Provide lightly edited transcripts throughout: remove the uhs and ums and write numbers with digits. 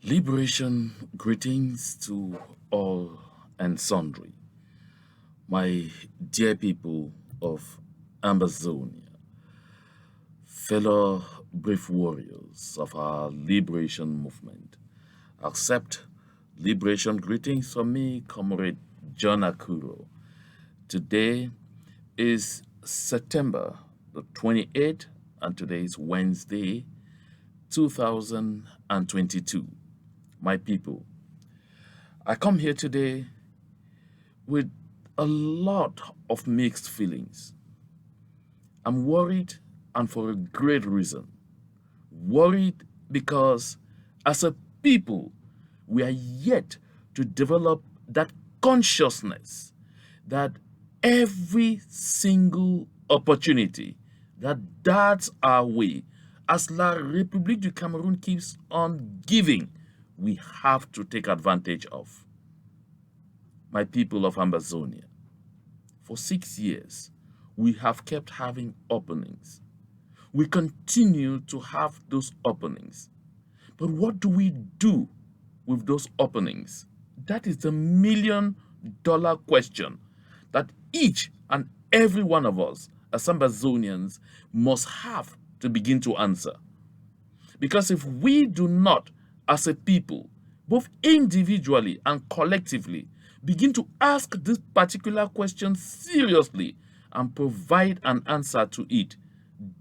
Liberation greetings to all and sundry, my dear people of Amazonia, fellow brave warriors of our liberation movement. Accept liberation greetings from me, Comrade John Akuro. Today is September the 28th, and today is Wednesday, 2022. My people, I come here today with a lot of mixed feelings. I'm worried, and for a great reason. Worried because, as a people, we are yet to develop that consciousness that every single opportunity that darts our way, as La République du Cameroon keeps on giving, we have to take advantage of. My people of Amazonia, for 6 years, we have kept having openings. We continue to have those openings. But what do we do with those openings? That is the $1,000,000 question that each and every one of us as Amazonians must have to begin to answer. Because if we do not, as a people, both individually and collectively, begin to ask this particular question seriously and provide an answer to it,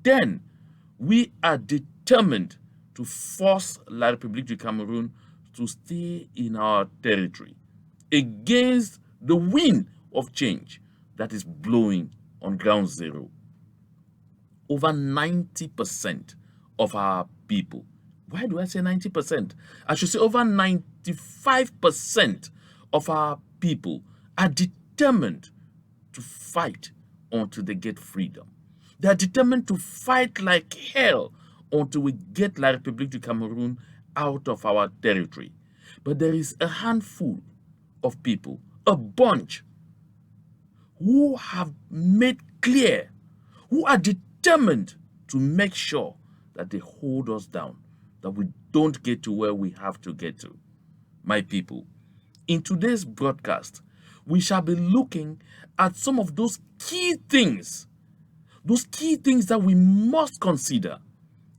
then we are determined to force La République du Cameroon to stay in our territory against the wind of change that is blowing on ground zero. Over 90% of our people, why do I say 90%? I should say over 95% of our people are determined to fight until they get freedom. They are determined to fight like hell until we get La République du Cameroon out of our territory. But there is a handful of people, a bunch, who have made clear, who are determined to make sure that they hold us down, that we don't get to where we have to get to. My people, in today's broadcast, we shall be looking at some of those key things that we must consider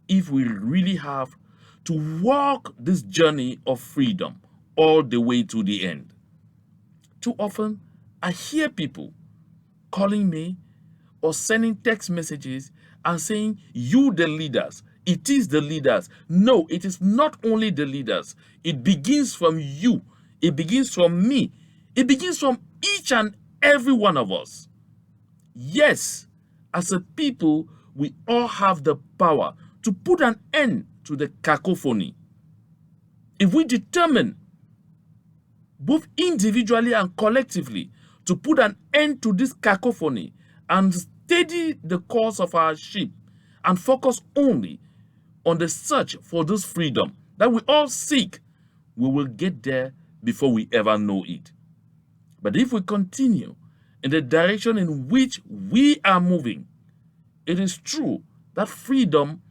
if we really have to walk this journey of freedom all the way to the end. Too often, I hear people calling me or sending text messages and saying, you the leaders, it is the leaders. No, it is not only the leaders. It begins from you. It begins from me. It begins from each and every one of us. Yes, as a people, we all have the power to put an end to the cacophony. If we determine, both individually and collectively, to put an end to this cacophony and steady the course of our ship and focus only on the search for this freedom that we all seek, we will get there before we ever know it. But if we continue in the direction in which we are moving, it is true that freedom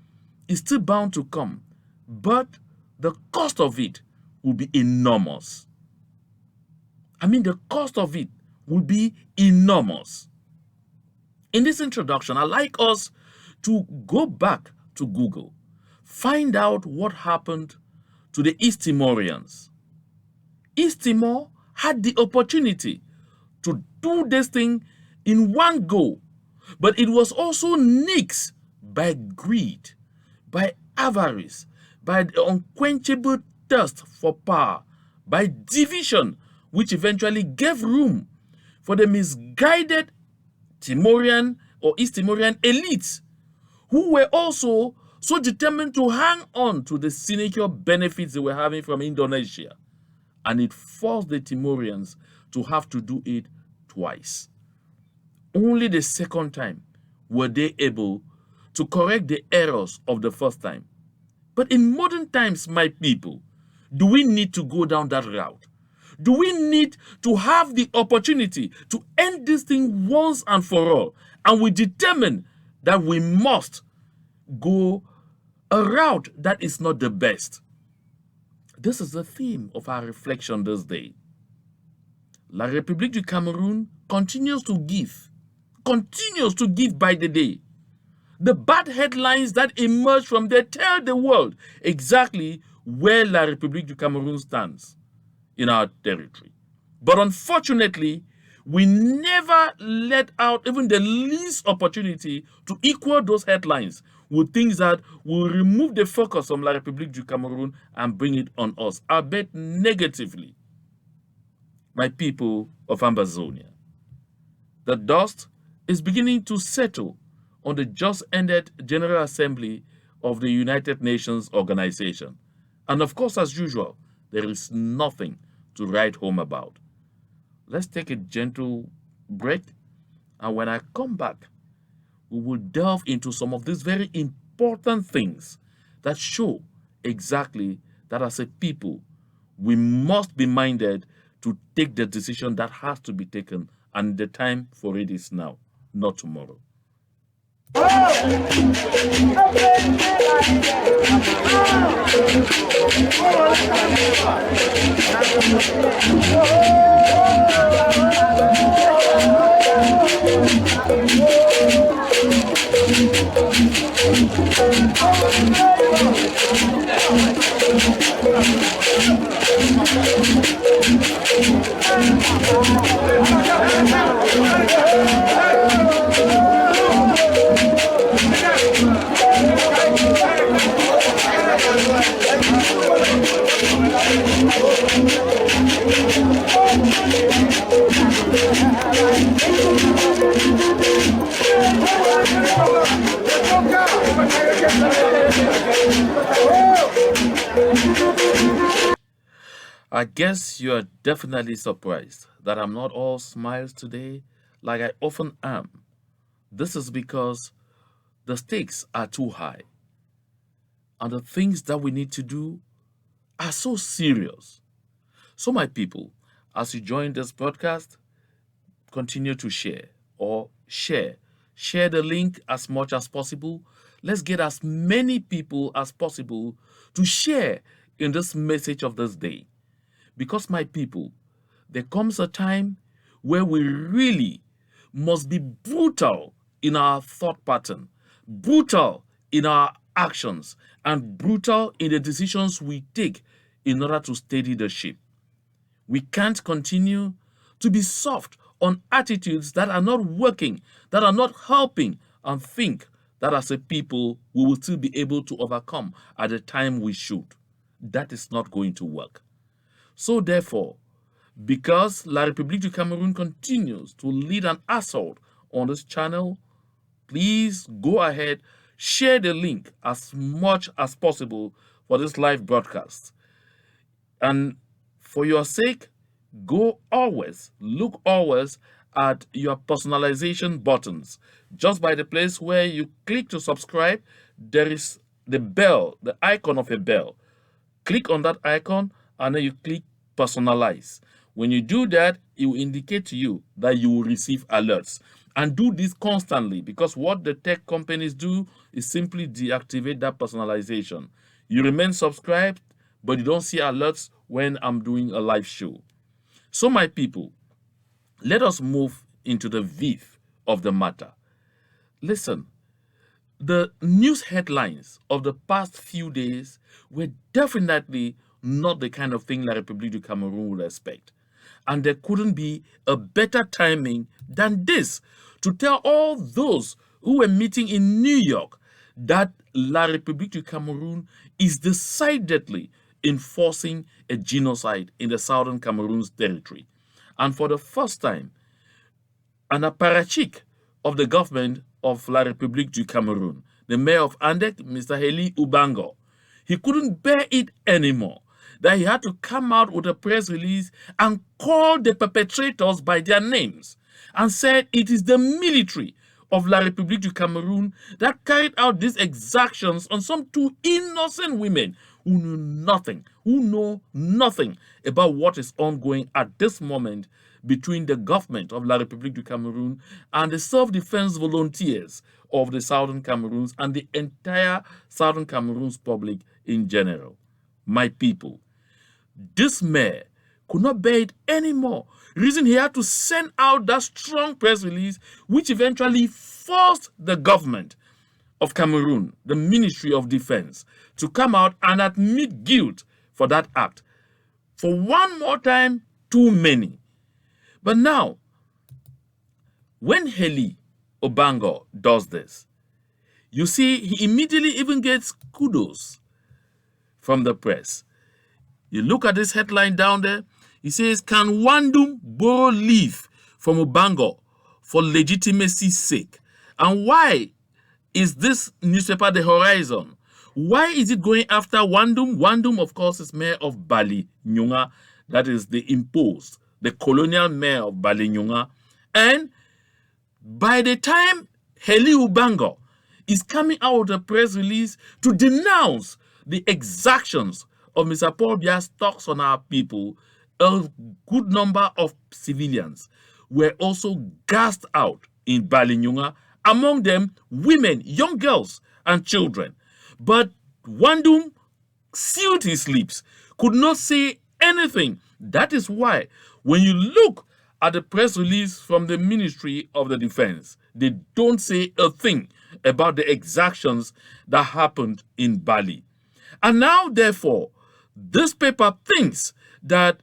is still bound to come, but the cost of it will be enormous. The cost of it will be enormous. In this introduction, I'd like us to go back to Google, find out what happened to the East Timorians. East Timor had the opportunity to do this thing in one go, but it was also nixed by greed, by avarice, by the unquenchable thirst for power, by division, which eventually gave room for the misguided Timorian or East Timorian elites, who were also so determined to hang on to the sinecure benefits they were having from Indonesia. And it forced the Timorians to have to do it twice. Only the second time were they able to correct the errors of the first time. But in modern times, my people, do we need to go down that route? Do we need to have the opportunity to end this thing once and for all? And we determine that we must go a route that is not the best. This is the theme of our reflection this day. La République du Cameroon continues to give by the day. The bad headlines that emerge from there tell the world exactly where La République du Cameroon stands in our territory. But unfortunately, we never let out even the least opportunity to equal those headlines with things that will remove the focus from La République du Cameroon and bring it on us, albeit negatively. My people of Ambazonia, the dust is beginning to settle on the just ended General Assembly of the United Nations Organization. And of course, as usual, there is nothing to write home about. Let's take a gentle break, and when I come back, we will delve into some of these very important things that show exactly that as a people, we must be minded to take the decision that has to be taken, and the time for it is now, not tomorrow. I guess you are definitely surprised that I'm not all smiles today like I often am. This is because the stakes are too high, and the things that we need to do are so serious. So, my people, as you join this podcast, continue to share or share. Share the link as much as possible. Let's get as many people as possible to share in this message of this day. Because, my people, there comes a time where we really must be brutal in our thought pattern, brutal in our actions, and brutal in the decisions we take in order to steady the ship. We can't continue to be soft on attitudes that are not working, that are not helping, and think that as a people we will still be able to overcome at the time we should. That is not going to work. So therefore, because La République du Cameroon continues to lead an assault on this channel, please go ahead, share the link as much as possible for this live broadcast. And for your sake, look always at your personalization buttons. Just by the place where you click to subscribe, there is the bell, the icon of a bell. Click on that icon and then you click personalize. When you do that, it will indicate to you that you will receive alerts. And do this constantly, because what the tech companies do is simply deactivate that personalization. You remain subscribed, but you don't see alerts when I'm doing a live show. So, my people, let us move into the viv of the matter. Listen, the news headlines of the past few days were definitely not the kind of thing La République du Cameroon would expect. And there couldn't be a better timing than this to tell all those who were meeting in New York that La République du Cameroon is decidedly enforcing a genocide in the southern Cameroon's territory. And for the first time, an apparatchik of the government of La République du Cameroon, the mayor of Yaounde, Mr. Heli Ubango, he couldn't bear it anymore, that he had to come out with a press release and call the perpetrators by their names and said it is the military of La République du Cameroon that carried out these exactions on some two innocent women who know nothing about what is ongoing at this moment between the government of La République du Cameroon and the self-defense volunteers of the Southern Cameroons and the entire Southern Cameroon's public in general. My people, This mayor could not bear it anymore. Reason he had to send out that strong press release, which eventually forced the government of Cameroon, the Ministry of Defense, to come out and admit guilt for that act. For one more time, too many. But now, when Heli Obango does this, you see, he immediately even gets kudos from the press. You look at this headline down there, it says, "Can Wandum borrow leave from Obango for legitimacy's sake?" And why is this newspaper The Horizon? Why is it going after Wandum? Wandum, of course, is mayor of Bali Nyunga. That is the imposed, the colonial mayor of Bali Nyunga. And by the time Heli Obango is coming out with a press release to denounce the exactions of Mr. Paul Biya's talks on our people, a good number of civilians were also gassed out in Bali Nyunga, among them women, young girls, and children. But Wandum sealed his lips, could not say anything. That is why, when you look at the press release from the Ministry of the Defense, they don't say a thing about the exactions that happened in Bali. And now, therefore, this paper thinks that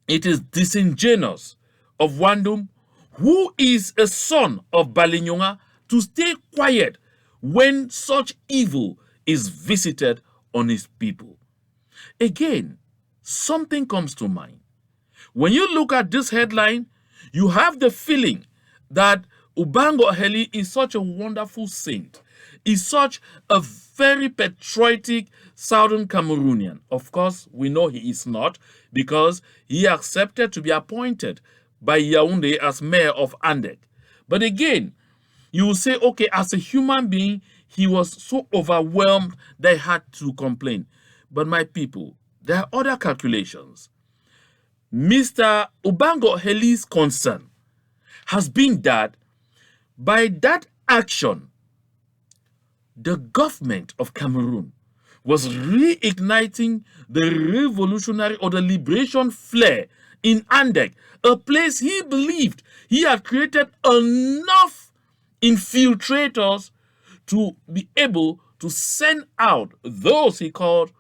it is disingenuous of Wandum, who is a son of Bali Nyunga, to stay quiet when such evil is visited on his people. Again, something comes to mind. When you look at this headline, you have the feeling that Obango Heli is such a wonderful saint, is such a very patriotic Southern Cameroonian. Of course, we know he is not, because he accepted to be appointed by Yaounde as mayor of Yaounde. But again, you will say, okay, as a human being, he was so overwhelmed that he had to complain. But my people, there are other calculations. Mr. Obango Heli's concern has been that by that action, the government of Cameroon was reigniting the revolutionary or the liberation flare in Yaounde, a place he believed he had created enough infiltrators to be able to send out those he called,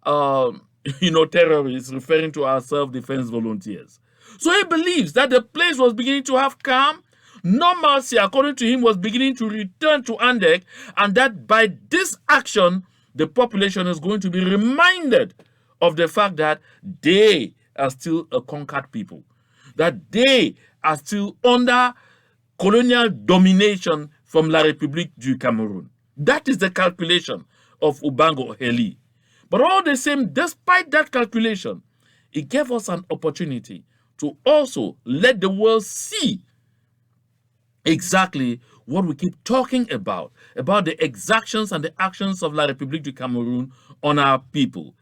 terrorists, referring to our self-defense volunteers. So he believes that the place was beginning to have calm. Normalcy, according to him, was beginning to return to Yaounde, and that by this action, the population is going to be reminded of the fact that they are still a conquered people, that they are still under colonial domination from La République du Cameroun. That is the calculation of Obango Heli. But all the same, despite that calculation, it gave us an opportunity to also let the world see exactly what we keep talking about the exactions and the actions of La République du Cameroun on our people.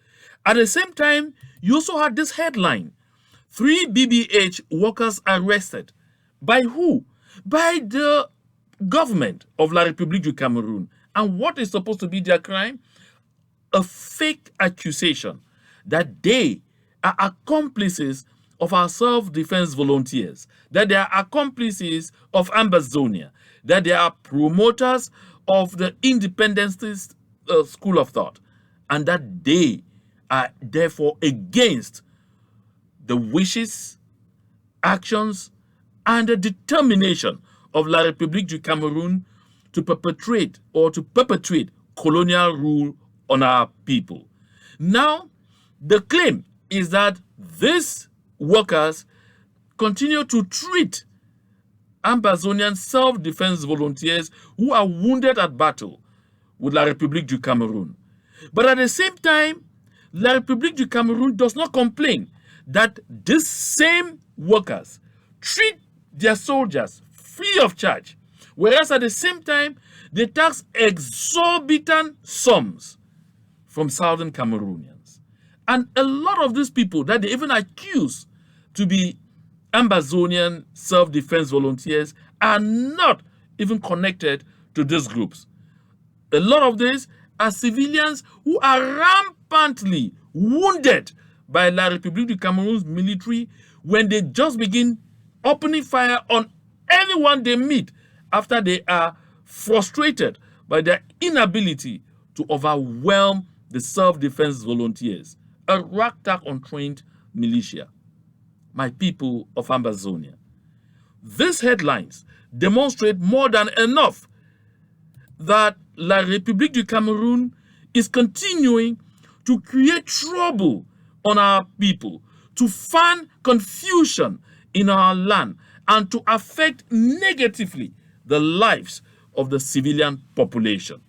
At the same time, you also had this headline: 3 BBH workers arrested. By who? By the government of La République du Cameroun. And what is supposed to be their crime? A fake accusation that they are accomplices of our self-defense volunteers, that they are accomplices of Ambazonia, that they are promoters of the independentist school of thought, and that they are therefore against the wishes, actions, and the determination of La République du Cameroun to perpetrate colonial rule on our people. Now, the claim is that these workers continue to treat Ambazonian self-defense volunteers who are wounded at battle with La République du Cameroun. But at the same time, La République du Cameroun does not complain that these same workers treat their soldiers free of charge, whereas at the same time, they tax exorbitant sums from Southern Cameroonians. And a lot of these people that they even accuse to be Ambazonian self-defense volunteers are not even connected to these groups. A lot of these are civilians who are rampantly wounded by La République du Cameroon's military when they just begin opening fire on anyone they meet after they are frustrated by their inability to overwhelm the self-defense volunteers, a ragtag untrained militia. My people of Ambazonia. These headlines demonstrate more than enough that La République du Cameroon is continuing to create trouble on our people, to fan confusion in our land, and to affect negatively the lives of the civilian population.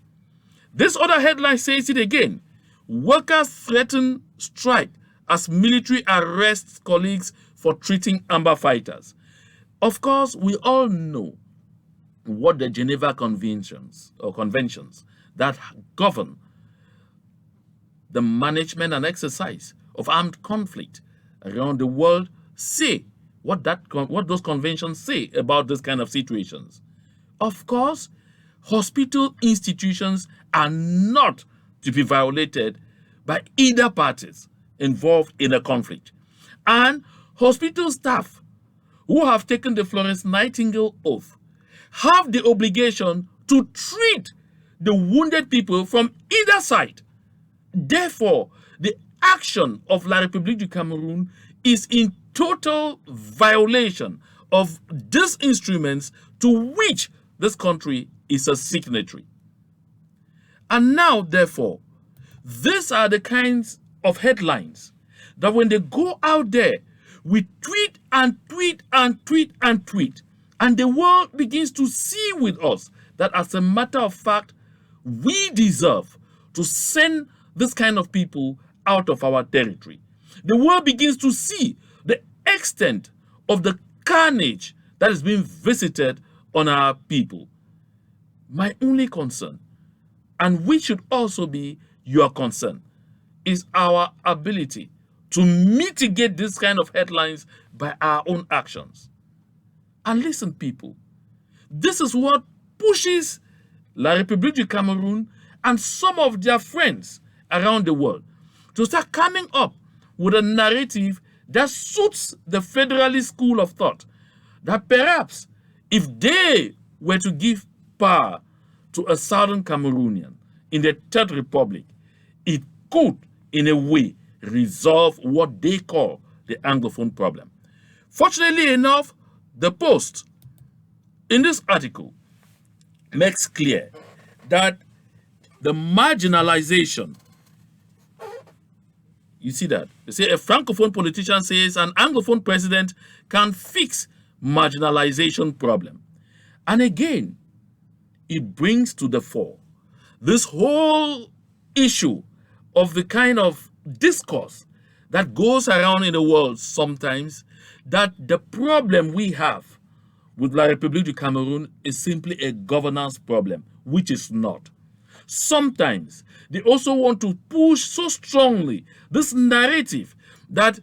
This other headline says it again. Workers threaten strike as military arrests colleagues for treating amber fighters. Of course, we all know what the Geneva conventions that govern the management and exercise of armed conflict around the world say, what those conventions say about this kind of situations. Of course, hospital institutions are not to be violated by either parties involved in a conflict. And hospital staff who have taken the Florence Nightingale oath have the obligation to treat the wounded people from either side. Therefore, the action of La République du Cameroon is in total violation of these instruments to which this country is a signatory. And now, therefore, these are the kinds of headlines that when they go out there, we tweet and tweet and tweet and tweet, and the world begins to see with us that as a matter of fact, we deserve to send this kind of people out of our territory. The world begins to see the extent of the carnage that is being visited on our people. My only concern, and which should also be your concern, is our ability to mitigate this kind of headlines by our own actions. And listen, people, this is what pushes La République du Cameroon and some of their friends around the world to start coming up with a narrative that suits the federalist school of thought, that perhaps if they were to give power to a southern Cameroonian in the Third Republic, it could, in a way, resolve what they call the Anglophone problem. Fortunately enough, the Post, in this article, makes clear that the marginalization, you see that? They say a Francophone politician says an Anglophone president can fix marginalization problem. And again, it brings to the fore this whole issue of the kind of discourse that goes around in the world sometimes, that the problem we have with La République du Cameroon is simply a governance problem, which is not. Sometimes they also want to push so strongly this narrative that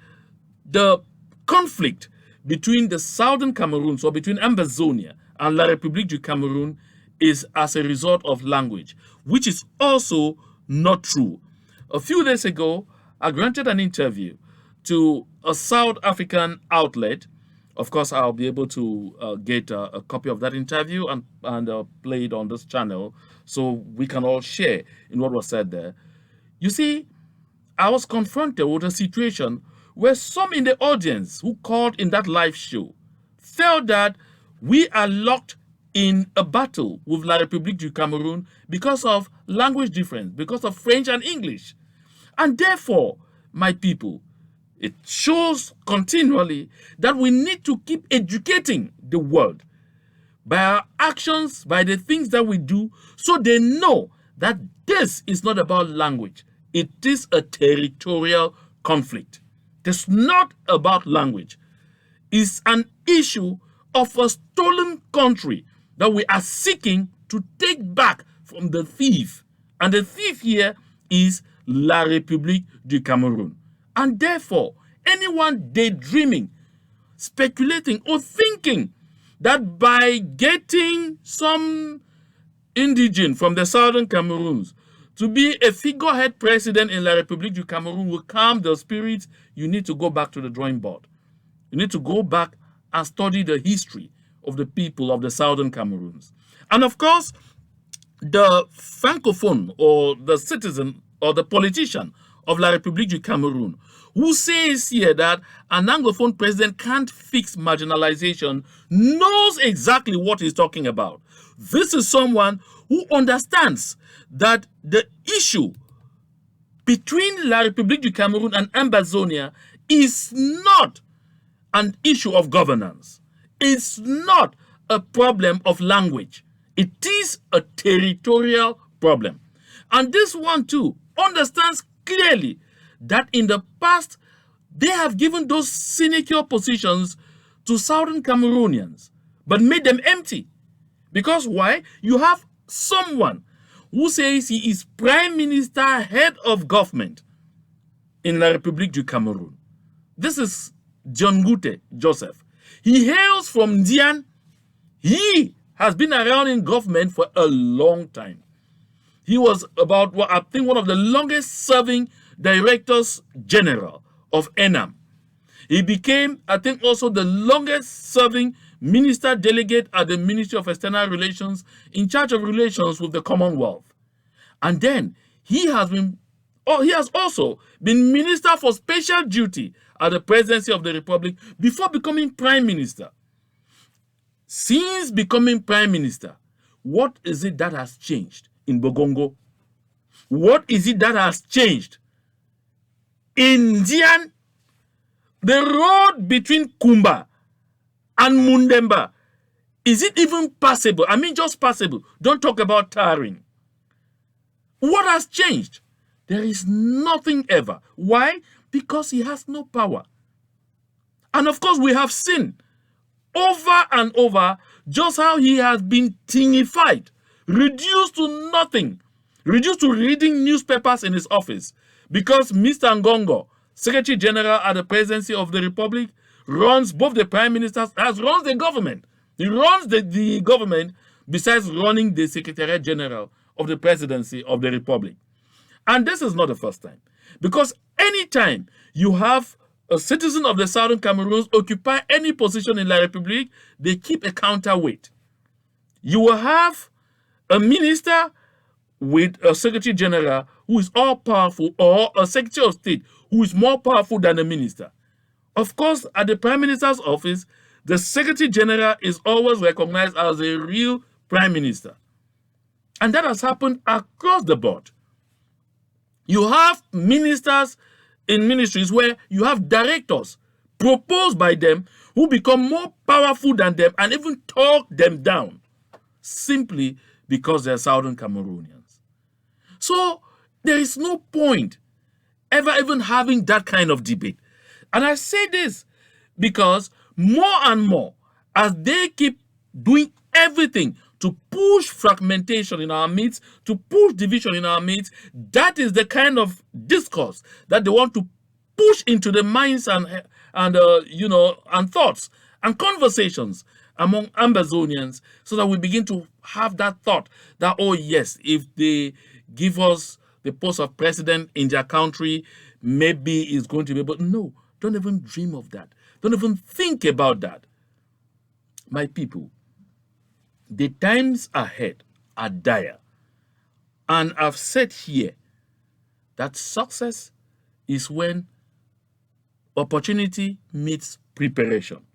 the conflict between the southern Cameroons, or between Ambazonia and La République du Cameroon, is as a result of language, which is also not true. A few days ago, I granted an interview to a South African outlet. Of course, I'll be able to get a copy of that interview and play it on this channel so we can all share in what was said there. You see, I was confronted with a situation where some in the audience who called in that live show felt that we are locked in a battle with La République du Cameroon because of language difference, because of French and English. And therefore, my people, it shows continually that we need to keep educating the world by our actions, by the things that we do, so they know that this is not about language. It is a territorial conflict. It's not about language. It's an issue of a stolen country that we are seeking to take back from the thief. And the thief here is La République du Cameroon. And therefore, anyone daydreaming, speculating, or thinking that by getting some indigene from the southern Cameroons To be a figurehead president in La République du Cameroon will calm the spirit. You need to go back to the drawing board. You need to go back and study the history of the people of the Southern Cameroons. And of course, the francophone or the citizen or the politician of La République du Cameroon who says here that an Anglophone president can't fix marginalization knows exactly what he's talking about. This is someone who understands that the issue between La République du Cameroon and Ambazonia is not an issue of governance. It's not a problem of language. It is a territorial problem. And this one too understands clearly that in the past, they have given those sinecure positions to Southern Cameroonians, but made them empty. Because why? You have someone who says he is prime minister, head of government in La République du Cameroon. This is Yaounde Joseph. He hails from Dian. He has been around in government for a long time. He was about, well, I think, one of the longest serving directors general of ENAM. He became, I think, also the longest serving minister delegate at the Ministry of External Relations in charge of relations with the Commonwealth. And then he has also been minister for special duty at the presidency of the Republic before becoming prime minister. Since becoming prime minister, what is it that has changed in Bogongo? What is it that has changed in Dian? The road between Kumba and Mundemba, is it even passable? I mean, just passable. Don't talk about tarring. What has changed? There is nothing ever. Why? Because he has no power. And of course, we have seen over and over just how he has been thingified, reduced to nothing, reduced to reading newspapers in his office. Because Mr. Ngongo, Secretary General at the Presidency of the Republic, runs both the Prime Ministers, runs the government. He runs the government besides running the Secretariat General of the Presidency of the Republic. And this is not the first time. Because anytime you have a citizen of the Southern Cameroons occupy any position in La République, they keep a counterweight. You will have a minister with a Secretary General who is all powerful, or a Secretary of State who is more powerful than the minister. Of course, at the Prime Minister's office, the Secretary General is always recognized as a real Prime Minister. And that has happened across the board. You have ministers in ministries where you have directors proposed by them who become more powerful than them and even talk them down simply because they're Southern Cameroonians. So there is no point ever even having that kind of debate. And I say this because more and more, as they keep doing everything to push fragmentation in our midst, to push division in our midst, that is the kind of discourse that they want to push into the minds and thoughts and conversations among Ambazonians, so that we begin to have that thought that, oh yes, if they give us the post of president in their country, maybe it's going to be, but no, don't even dream of that. Don't even think about that. My people, the times ahead are dire. And I've said here that success is when opportunity meets preparation.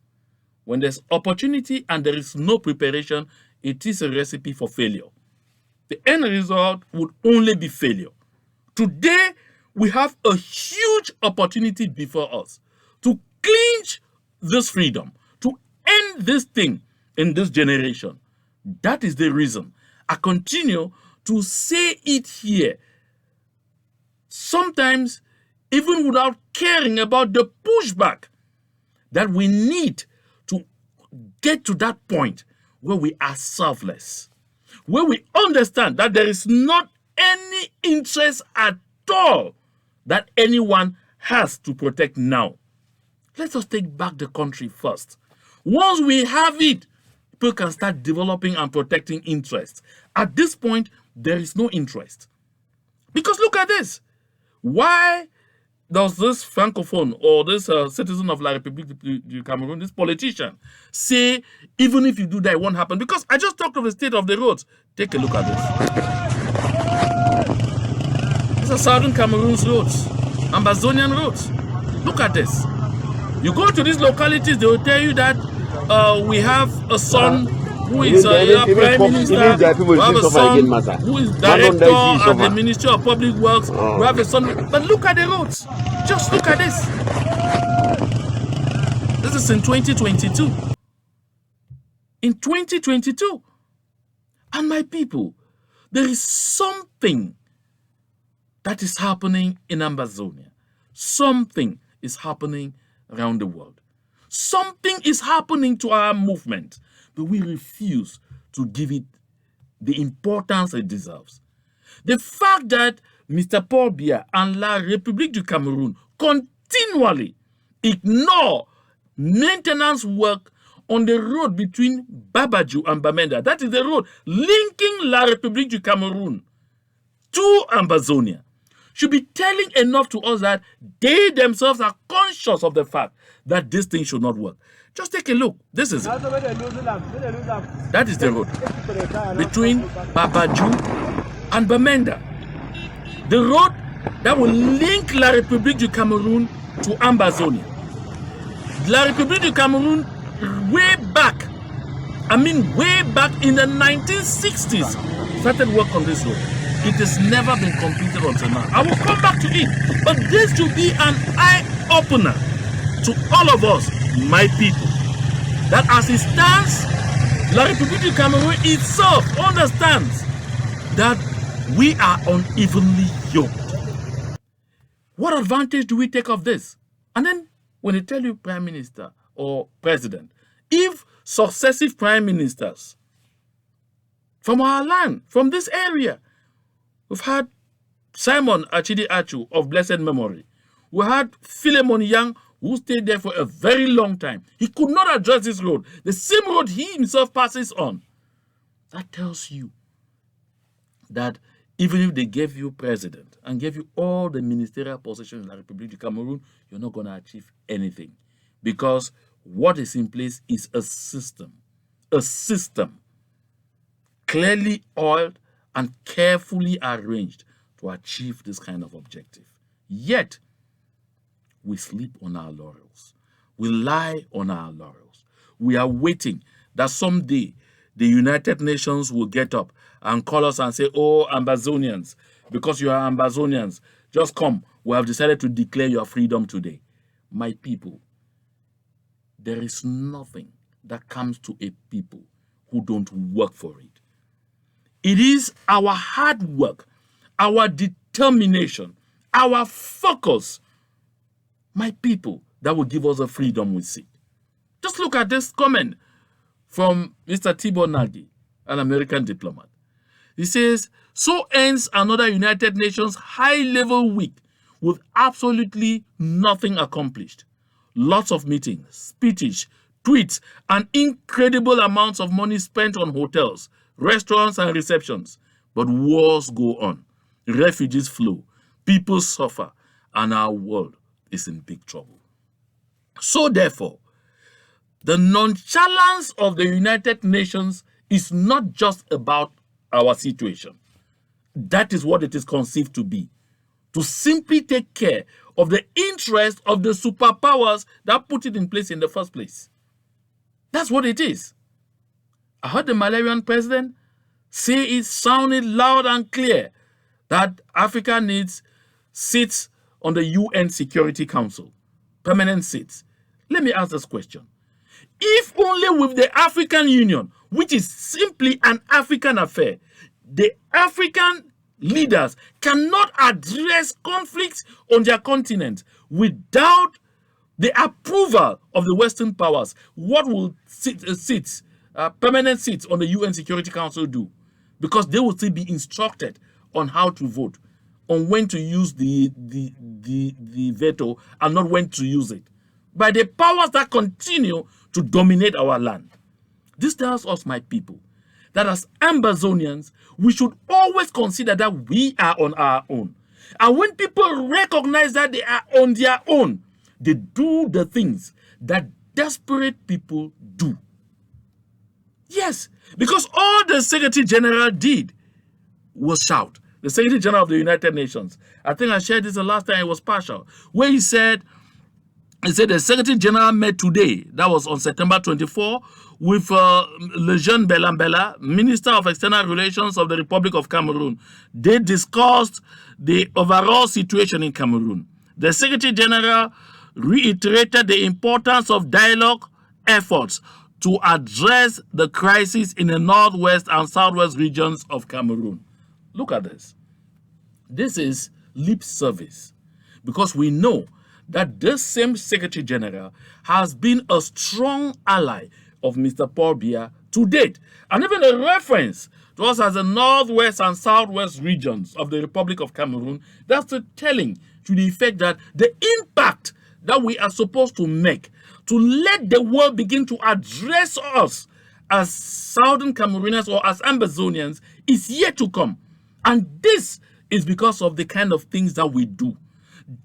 When there's opportunity and there is no preparation, it is a recipe for failure. The end result would only be failure. Today, we have a huge opportunity before us to clinch this freedom, to end this thing in this generation. That is the reason I continue to say it here, sometimes even without caring about the pushback that we need to get to that point where we are selfless, where we understand that there is not any interest at all that anyone has to protect now. Let us take back the country first. Once we have it, people can start developing and protecting interests. At this point, there is no interest. Because look at this. Why does this francophone or this citizen of La République du Cameroun, this politician, say even if you do that, it won't happen? Because I just talked of the state of the roads. Take a look at this. These are southern Cameroon's roads, Amazonian roads. Look at this. You go to these localities, they will tell you that we have a son who is a prime minister, we have a son who is director at the Ministry of Public Works, we have a son. But look at the roads. Just look at this. This is in 2022. In 2022. And my people, there is something that is happening in Amazonia. Something is happening around the world. Something is happening to our movement, but we refuse to give it the importance it deserves. The fact that Mr. Paul Biya and La République du Cameroun continually ignore maintenance work on the road between Babaju and Bamenda. That is the road linking La République du Cameroun to Amazonia. Should be telling enough to us that they themselves are conscious of the fact that this thing should not work. Just take a look. This is it. That is the road between Babaju and Bamenda. The road that will link La République du Cameroun to Amazonia. La République du Cameroun, way back in the 1960s, started work on this road. It has never been completed until now. I will come back to it. But this should be an eye-opener to all of us, my people, that as it stands, La République du Cameroun itself understands that we are unevenly yoked. What advantage do we take of this? And then when they tell you prime minister or president, if successive prime ministers from our land, from this area, we've had Simon Achidi Achu of blessed memory. We had Philemon Yang, who stayed there for a very long time. He could not address this road, the same road he himself passes on. That tells you that even if they gave you president and gave you all the ministerial positions in the Republic of Cameroon, you're not going to achieve anything. Because what is in place is a system clearly oiled and carefully arranged to achieve this kind of objective. Yet, we sleep on our laurels. We lie on our laurels. We are waiting that someday the United Nations will get up and call us and say, oh, Amazonians, because you are Amazonians, just come. We have decided to declare your freedom today. My people, there is nothing that comes to a people who don't work for it. It is our hard work, our determination, our focus, my people, that will give us the freedom we seek. Just look at this comment from Mr. Tibor Nagy, an American diplomat. He says, so ends another United Nations high-level week with absolutely nothing accomplished. Lots of meetings, speeches, tweets, and incredible amounts of money spent on hotels, restaurants, and receptions. But wars go on. Refugees flow. People suffer. And our world is in big trouble. So therefore, the nonchalance of the United Nations is not just about our situation. That is what it is conceived to be. To simply take care of the interest of the superpowers that put it in place in the first place. That's what it is. I heard the Malawian president say it sounded loud and clear that Africa needs seats on the UN Security Council, permanent seats. Let me ask this question. If only with the African Union, which is simply an African affair, the African leaders cannot address conflicts on their continent without the approval of the Western powers, what will permanent seats on the UN Security Council do? Because they will still be instructed on how to vote, on when to use the veto and not when to use it, by the powers that continue to dominate our land. This tells us, my people, that as Ambazonians, we should always consider that we are on our own. And when people recognize that they are on their own, they do the things that desperate people do. Yes, because all the Secretary General did was shout. The Secretary General of the United Nations, I think I shared this the last time, it was partial, where he said the Secretary General met today, that was on September 24, with Lejeune Belambela, Minister of External Relations of the Republic of Cameroon. They discussed the overall situation in Cameroon. The Secretary General reiterated the importance of dialogue efforts to address the crisis in the northwest and southwest regions of Cameroon. Look at this. This is lip service, because we know that this same Secretary General has been a strong ally of Mr. Paul Biya to date, and even a reference to us as the northwest and southwest regions of the Republic of Cameroon. That's the telling to the effect that the impact that we are supposed to make to let the world begin to address us as Southern Cameroonians or as Ambazonians is yet to come. And this is because of the kind of things that we do.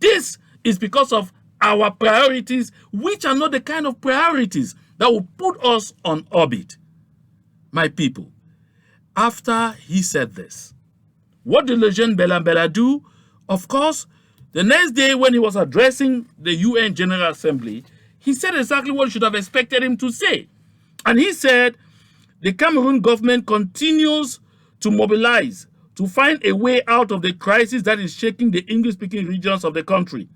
This is because of our priorities, which are not the kind of priorities that will put us on orbit. My people, after he said this, what did Lejeune Belambela do? Of course, the next day when he was addressing the UN General Assembly, he said exactly what you should have expected him to say. And he said, the Cameroon government continues to mobilize to find a way out of the crisis that is shaking the English-speaking regions of the country.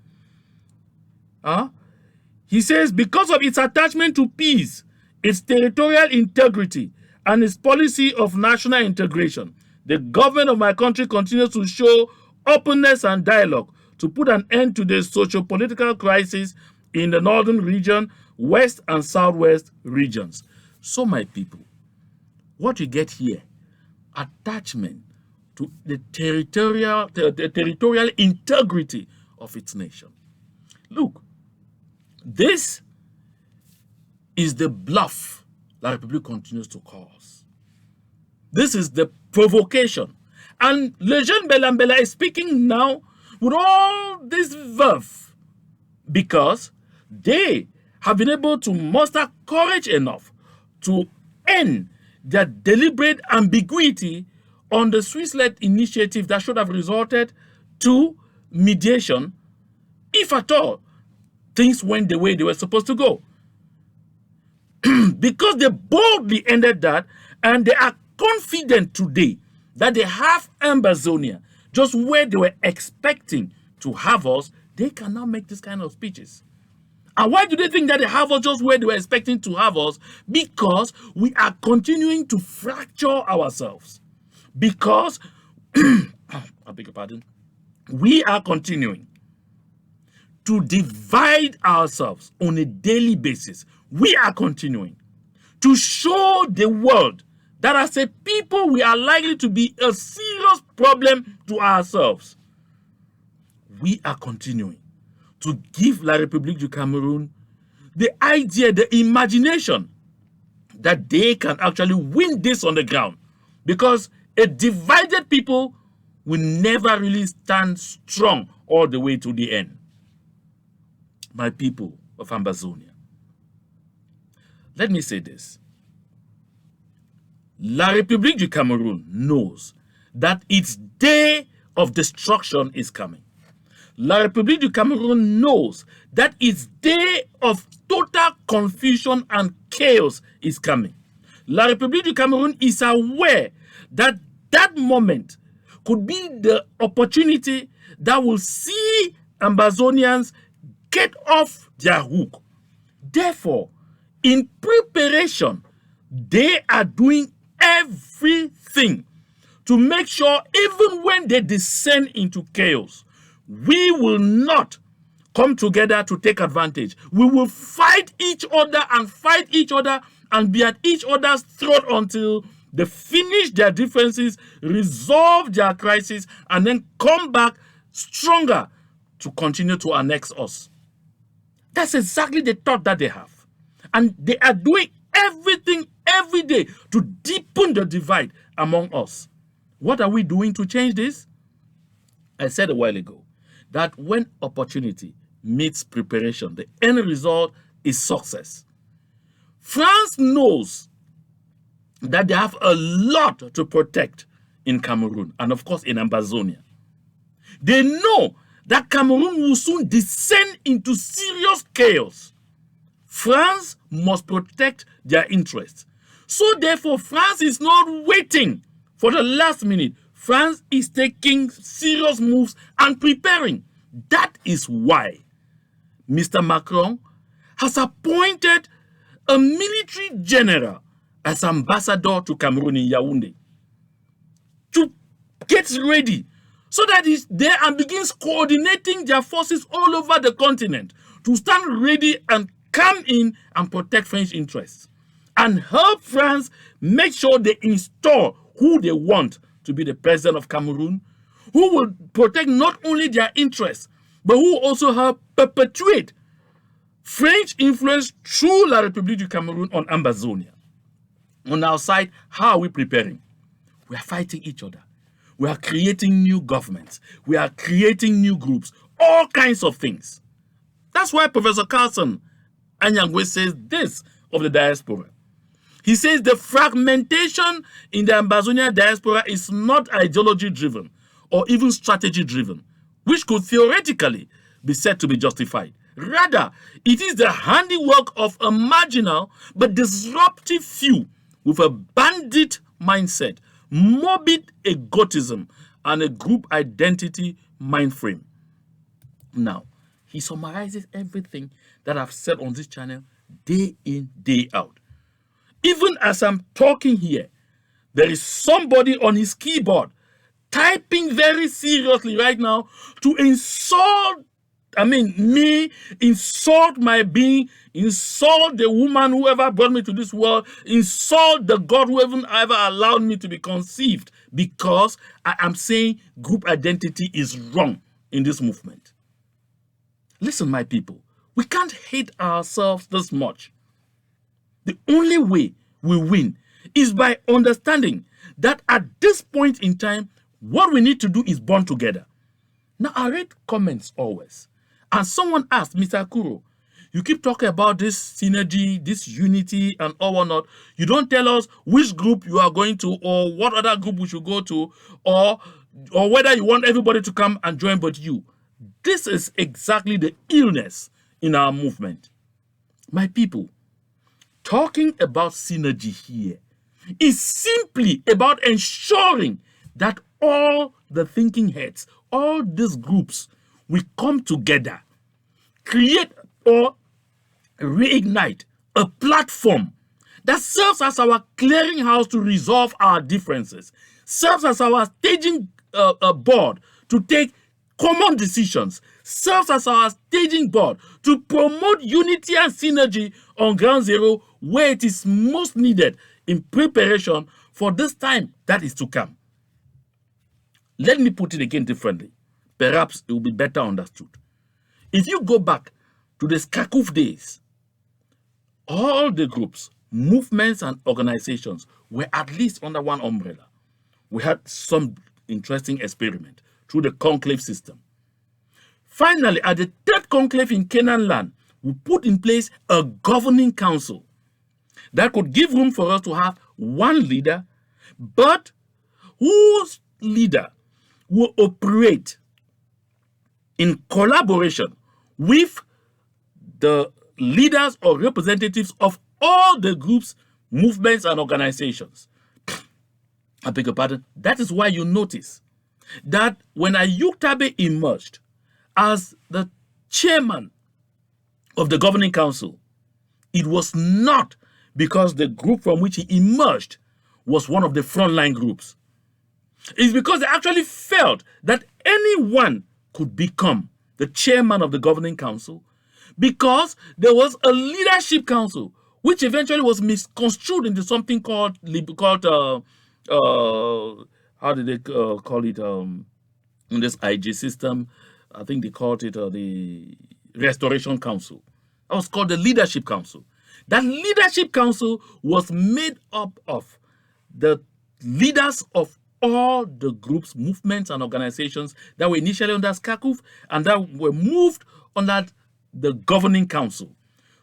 He says, because of its attachment to peace, its territorial integrity, and its policy of national integration, the government of my country continues to show openness and dialogue to put an end to the socio-political crisis in the northern region, west and southwest regions. So, my people, what you get here, attachment to the territorial integrity of its nation. Look, this is the bluff La République continues to cause. This is the provocation. And Lejeune Belambela is speaking now with all this verve because they have been able to muster courage enough to end their deliberate ambiguity on the Swiss-led initiative that should have resulted to mediation, if at all things went the way they were supposed to go. Because they boldly ended that, and they are confident today that they have Ambazonia just where they were expecting to have us. They cannot make this kind of speeches. And why do they think that they have us just where they were expecting to have us? Because we are continuing to fracture ourselves. Because, I beg your pardon, we are continuing to divide ourselves on a daily basis. We are continuing to show the world that as a people, we are likely to be a serious problem to ourselves. We are continuing to give La République du Cameroun the idea, the imagination that they can actually win this on the ground. Because a divided people will never really stand strong all the way to the end. My people of Ambazonia, let me say this. La République du Cameroun knows that its day of destruction is coming. La République du Cameroun knows that its day of total confusion and chaos is coming. La République du Cameroun is aware that that moment could be the opportunity that will see Ambazonians get off their hook. Therefore, in preparation, they are doing everything to make sure even when they descend into chaos, we will not come together to take advantage. We will fight each other and be at each other's throat until they finish their differences, resolve their crisis, and then come back stronger to continue to annex us. That's exactly the thought that they have. And they are doing everything every day to deepen the divide among us. What are we doing to change this? I said a while ago that when opportunity meets preparation, the end result is success. France knows that they have a lot to protect in Cameroon and, of course, in Ambazonia. They know that Cameroon will soon descend into serious chaos. France must protect their interests. So, therefore, France is not waiting for the last minute. France is taking serious moves and preparing. That is why Mr. Macron has appointed a military general as ambassador to Cameroon in Yaounde to get ready so that he's there and begins coordinating their forces all over the continent to stand ready and come in and protect French interests and help France make sure they install who they want to be the president of Cameroon, who will protect not only their interests, but who will also help perpetuate French influence through La République du Cameroun on Ambazonia. On our side, how are we preparing? We are fighting each other. We are creating new governments. We are creating new groups. All kinds of things. That's why Professor Carlson Anyangwe says this of the diaspora. He says the fragmentation in the Ambazonia diaspora is not ideology-driven or even strategy-driven, which could theoretically be said to be justified. Rather, it is the handiwork of a marginal but disruptive few with a bandit mindset, morbid egotism, and a group identity mind frame. Now, he summarizes everything that I've said on this channel day in, day out. Even as I'm talking here, there is somebody on his keyboard typing very seriously right now to insult me, insult my being, insult the woman whoever brought me to this world, insult the God who ever allowed me to be conceived, because I am saying group identity is wrong in this movement. Listen, my people, we can't hate ourselves this much. The only way we win is by understanding that at this point in time, what we need to do is bond together. Now, I read comments always. And someone asked, Mr. Akuro, you keep talking about this synergy, this unity, and all or not. You don't tell us which group you are going to or what other group we should go to or whether you want everybody to come and join but you. This is exactly the illness in our movement. My people, talking about synergy here is simply about ensuring that all the thinking heads, all these groups, we come together, create or reignite a platform that serves as our clearinghouse to resolve our differences, serves as our staging board to take common decisions, serves as our staging board to promote unity and synergy on ground zero where it is most needed in preparation for this time that is to come. Let me put it again differently. Perhaps it will be better understood. If you go back to the Skakuf days, all the groups, movements, and organizations were at least under one umbrella. We had some interesting experiment through the conclave system. Finally, at the third conclave in Canaan land, we put in place a governing council that could give room for us to have one leader, but whose leader will operate in collaboration with the leaders or representatives of all the groups, movements, and organizations. I beg your pardon. That is why you notice that when Ayuk Tabe emerged as the chairman of the governing council, it was not because the group from which he emerged was one of the frontline groups. It's because they actually felt that anyone could become the chairman of the governing council because there was a leadership council, which eventually was misconstrued into something called how did they call it in this IG system? I think they called it the Restoration Council. That was called the Leadership Council. That leadership council was made up of the leaders of all the groups, movements, and organizations that were initially under SCACUF and that were moved under the governing council.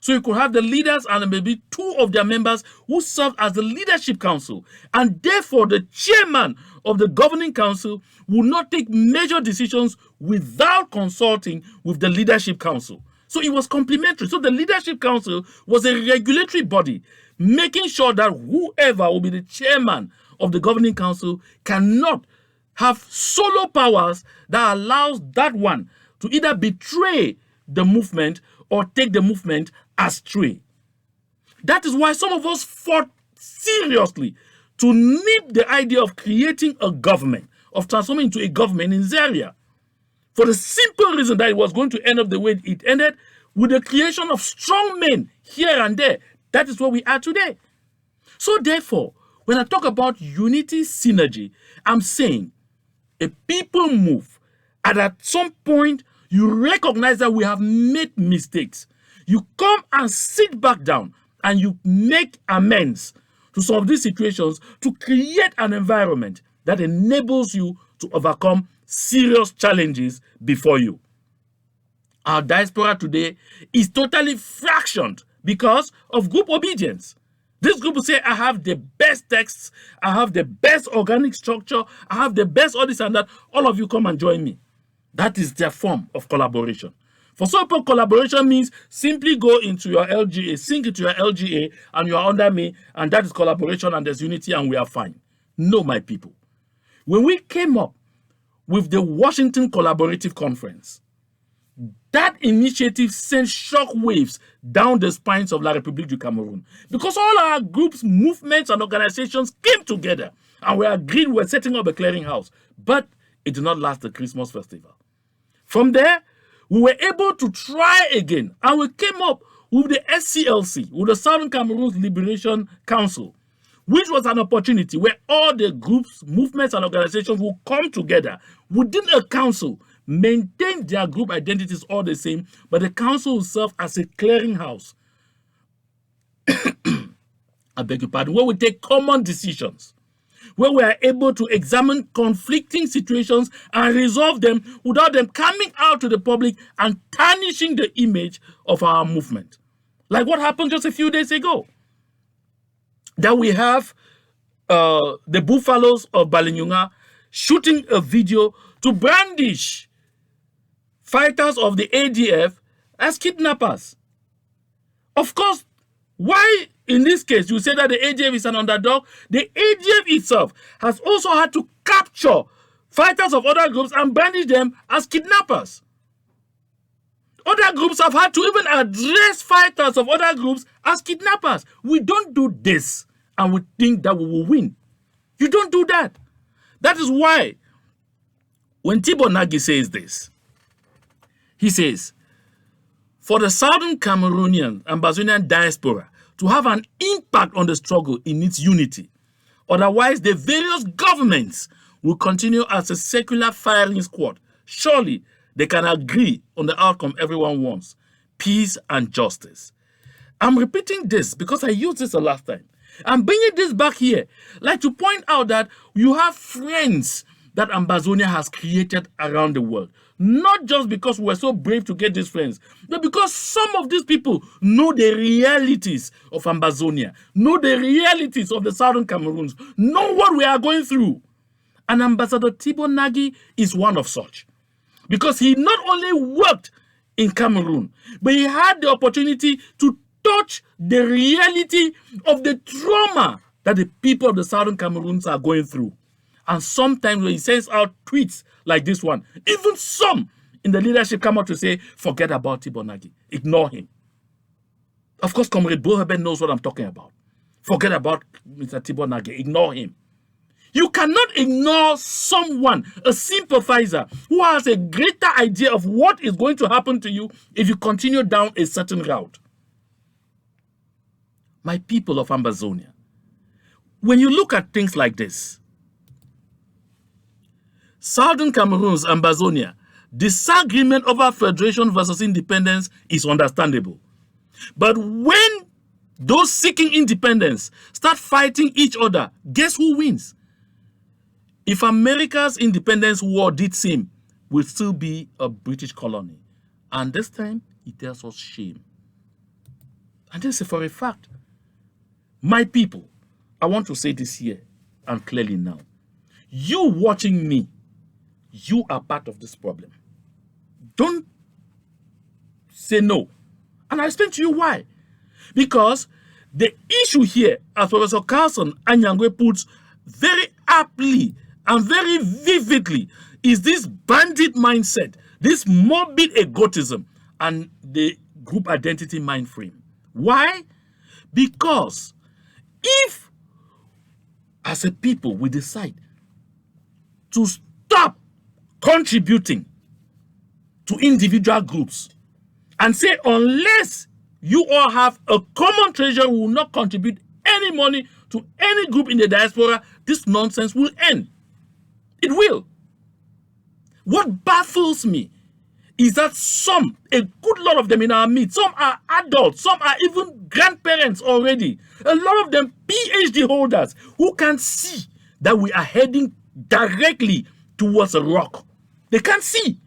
So you could have the leaders and maybe two of their members who served as the leadership council. And therefore, the chairman of the governing council will not take major decisions without consulting with the leadership council. So it was complementary. So the leadership council was a regulatory body, making sure that whoever will be the chairman of the governing council cannot have solo powers that allows that one to either betray the movement or take the movement astray. That is why some of us fought seriously to nip the idea of creating a government, of transforming into a government in Zaria, for the simple reason that it was going to end up the way it ended, with the creation of strong men here and there. That is where we are today. So therefore, when I talk about unity, synergy, I'm saying a people move, and at some point, you recognize that we have made mistakes. You come and sit back down and you make amends to some of these situations to create an environment that enables you to overcome serious challenges before you. Our diaspora today is totally fractioned because of group obedience. This group will say, I have the best texts, I have the best organic structure, I have the best all this and that. All of you come and join me. That is their form of collaboration. For some people, collaboration means simply go into your LGA, sync into your LGA, and you are under me, and that is collaboration, and there's unity, and we are fine. No, my people. When we came up with the Washington Collaborative Conference, that initiative sent shock waves down the spines of La République du Cameroun, because all our groups, movements, and organizations came together, and we agreed we were setting up a clearinghouse, but it did not last the Christmas festival. From there, we were able to try again, and we came up with the SCLC, with the Southern Cameroon's Liberation Council, which was an opportunity where all the groups, movements, and organizations will come together within a council, maintain their group identities all the same, but the council will serve as a clearinghouse. I beg your pardon, where we take common decisions, where we are able to examine conflicting situations and resolve them without them coming out to the public and tarnishing the image of our movement. Like what happened just a few days ago. That we have the Buffaloes of Balinyunga shooting a video to brandish fighters of the ADF as kidnappers. Of course, why in this case you say that the ADF is an underdog? The ADF itself has also had to capture fighters of other groups and brandish them as kidnappers. Other groups have had to even address fighters of other groups as kidnappers. We don't do this and we think that we will win. You don't do that. That is why when Thibaut Nagy says this, he says, for the Southern Cameroonian and Ambazonian diaspora to have an impact on the struggle, it needs unity. Otherwise, the various governments will continue as a secular firing squad. Surely, they can agree on the outcome everyone wants, peace and justice. I'm repeating this because I used this the last time. I'm bringing this back here, like to point out that you have friends that Ambazonia has created around the world. Not just because we're so brave to get these friends, but because some of these people know the realities of Ambazonia, know the realities of the Southern Cameroons, know what we are going through. And Ambassador Thibaut Nagy is one of such. Because he not only worked in Cameroon, but he had the opportunity to touch the reality of the trauma that the people of the Southern Cameroons are going through. And sometimes when he sends out tweets like this one, even some in the leadership come out to say, forget about Thibaut Nagy, ignore him. Of course, Comrade Boheben knows what I'm talking about. Forget about Mr. Thibaut Nagy, ignore him. You cannot ignore someone, a sympathizer, who has a greater idea of what is going to happen to you if you continue down a certain route. My people of Ambazonia, when you look at things like this, Southern Cameroon's Ambazonia, disagreement over federation versus independence is understandable. But when those seeking independence start fighting each other, guess who wins? If America's independence war did same, we'll still be a British colony. And this time, it tells us shame. And this is for a fact. My people, I want to say this here and clearly now. You watching me, you are part of this problem. Don't say no. And I'll explain to you why. Because the issue here, as Professor Carlson Anyangwe puts very aptly and very vividly, is this bandit mindset, this morbid egotism, and the group identity mind frame. Why? Because if, as a people, we decide to stop contributing to individual groups and say, unless you all have a common treasure, we will not contribute any money to any group in the diaspora, this nonsense will end. It will. What baffles me is that some, a good lot of them in our midst, some are adults, some are even grandparents already, a lot of them PhD holders who can see that we are heading directly towards a rock. They can't see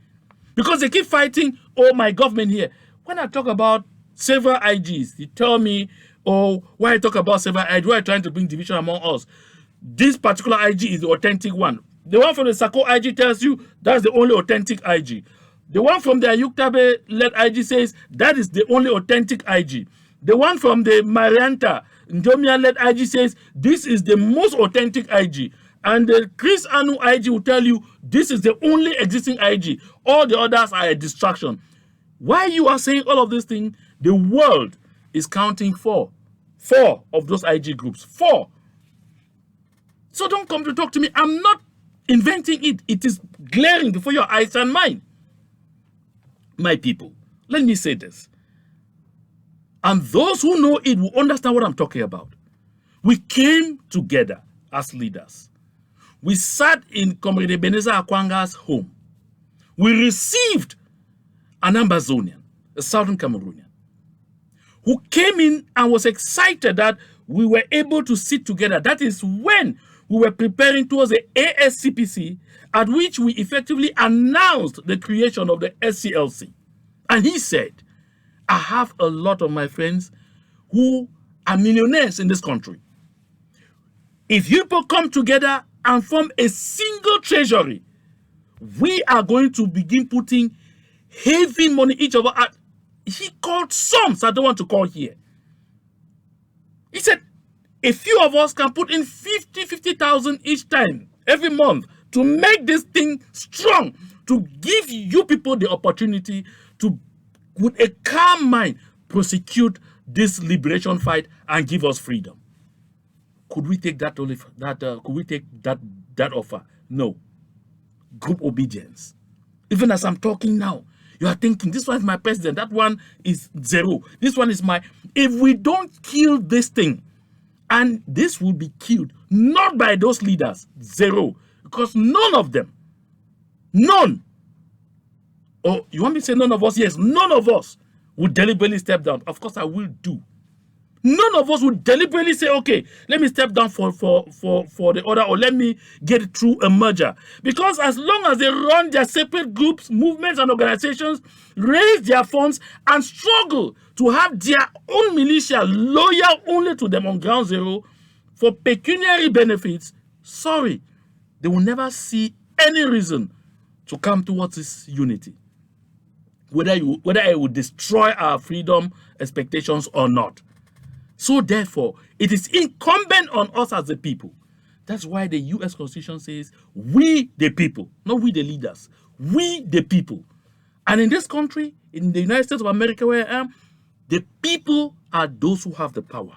because they keep fighting, oh, my government here. When I talk about several IGs, you tell me, oh, why I talk about several IGs, why are you trying to bring division among us? This particular IG is the authentic one. The one from the Sako IG tells you that's the only authentic IG. The one from the Ayuktabe-led IG says that is the only authentic IG. The one from the Marianta Njomia-led IG says this is the most authentic IG. And the Chris Anu IG will tell you this is the only existing IG. All the others are a distraction. Why you are saying all of these things, the world is counting four of those IG groups. 4. So don't come to talk to me. I'm not inventing it. It is glaring before your eyes and mine. My people, let me say this. And those who know it will understand what I'm talking about. We came together as leaders. We sat in Comrade Ebenezer Akwanga's home. We received an Ambazonian, a Southern Cameroonian, who came in and was excited that we were able to sit together. That is when we were preparing towards the ASCPC, at which we effectively announced the creation of the SCLC. And he said, I have a lot of my friends who are millionaires in this country. If you people come together and form a single treasury, we are going to begin putting heavy money each of us. He called sums I don't want to call here. He said, a few of us can put in 50,000 each time, every month, to make this thing strong, to give you people the opportunity to, with a calm mind, prosecute this liberation fight and give us freedom. Could we take that offer? No. Group obedience. Even as I'm talking now, you are thinking, this one is my president, that one is zero. This one is my... If we don't kill this thing, and this will be killed, not by those leaders, zero. Because none of them, none. Oh, you want me to say none of us? Yes, none of us would deliberately step down. Of course, I will do. None of us would deliberately say, okay, let me step down for the order, or let me get through a merger. Because as long as they run their separate groups, movements, and organizations, raise their funds, and struggle to have their own militia loyal only to them on ground zero for pecuniary benefits, sorry, they will never see any reason to come towards this unity. Whether it will destroy our freedom expectations or not. So therefore, it is incumbent on us as the people. That's why the U.S. Constitution says, we the people, not we the leaders, we the people. And in this country, in the United States of America where I am, the people are those who have the power.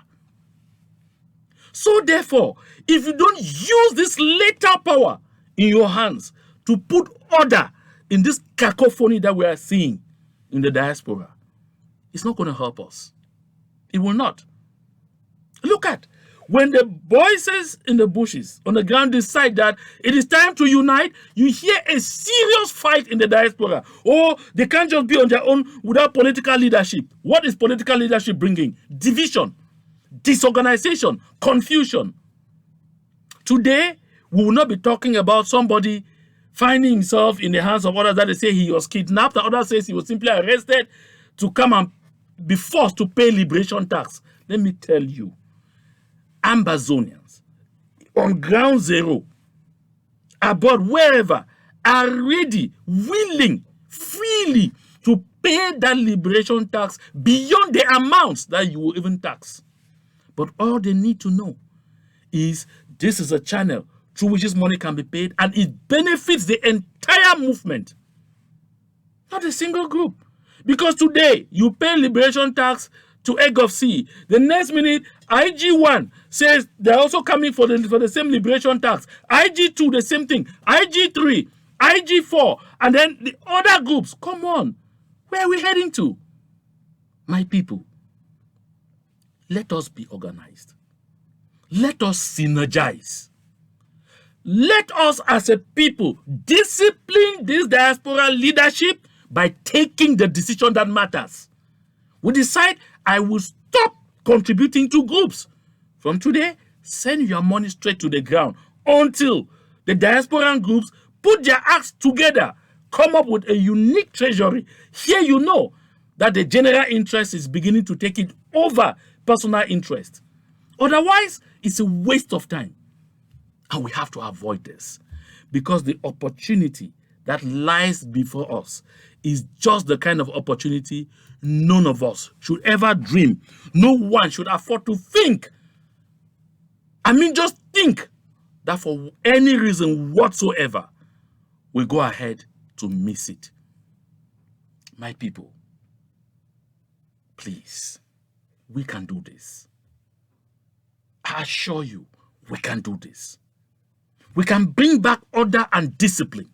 So therefore, if you don't use this later power in your hands to put order in this cacophony that we are seeing in the diaspora, it's not going to help us. It will not. Look at when the voices in the bushes on the ground decide that it is time to unite, you hear a serious fight in the diaspora. Or they can't just be on their own without political leadership. What is political leadership bringing? Division. disorganization, confusion. Today, we will not be talking about somebody finding himself in the hands of others that they say he was kidnapped, and others say he was simply arrested to come and be forced to pay liberation tax. Let me tell you, Ambazonians on ground zero, abroad, wherever, are ready, willing, freely to pay that liberation tax beyond the amounts that you will even tax. But all they need to know is this is a channel through which this money can be paid, and it benefits the entire movement, not a single group. Because today, you pay liberation tax to Egg of Sea. The next minute, IG1 says they're also coming for the same liberation tax. IG2, the same thing. IG3, IG4, and then the other groups. Come on. Where are we heading to? My people, let us be organized. Let us synergize. Let us as a people discipline this diaspora leadership by taking the decision that matters. We decide, I will stop contributing to groups. From today, send your money straight to the ground until the diasporan groups put their acts together, come up with a unique treasury. Here you know that the general interest is beginning to take it over personal interest. Otherwise, it's a waste of time. And we have to avoid this, because the opportunity that lies before us is just the kind of opportunity none of us should ever dream. No one should afford to think. Just think that for any reason whatsoever, we go ahead to miss it. My people, please, we can do this. I assure you, we can do this. We can bring back order and discipline.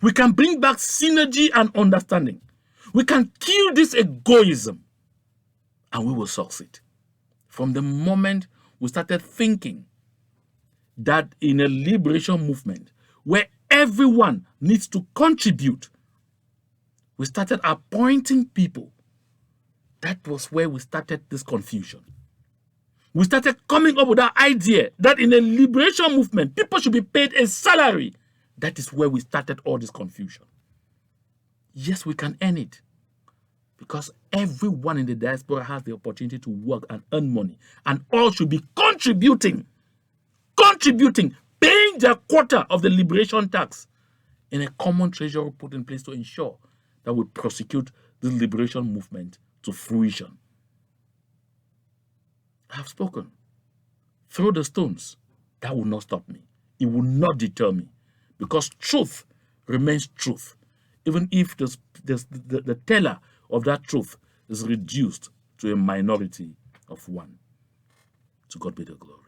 We can bring back synergy and understanding. We can kill this egoism, and we will succeed. From the moment we started thinking that in a liberation movement where everyone needs to contribute, we started appointing people. That was where we started this confusion. We started coming up with that idea that in a liberation movement, people should be paid a salary. That is where we started all this confusion. Yes, we can earn it, because everyone in the diaspora has the opportunity to work and earn money, and all should be contributing, paying their quota of the liberation tax in a common treasury put in place to ensure that we prosecute the liberation movement to fruition. I have spoken. Throw the stones. That will not stop me. It will not deter me, because truth remains truth, even if the teller of that truth is reduced to a minority of one. To God be the glory.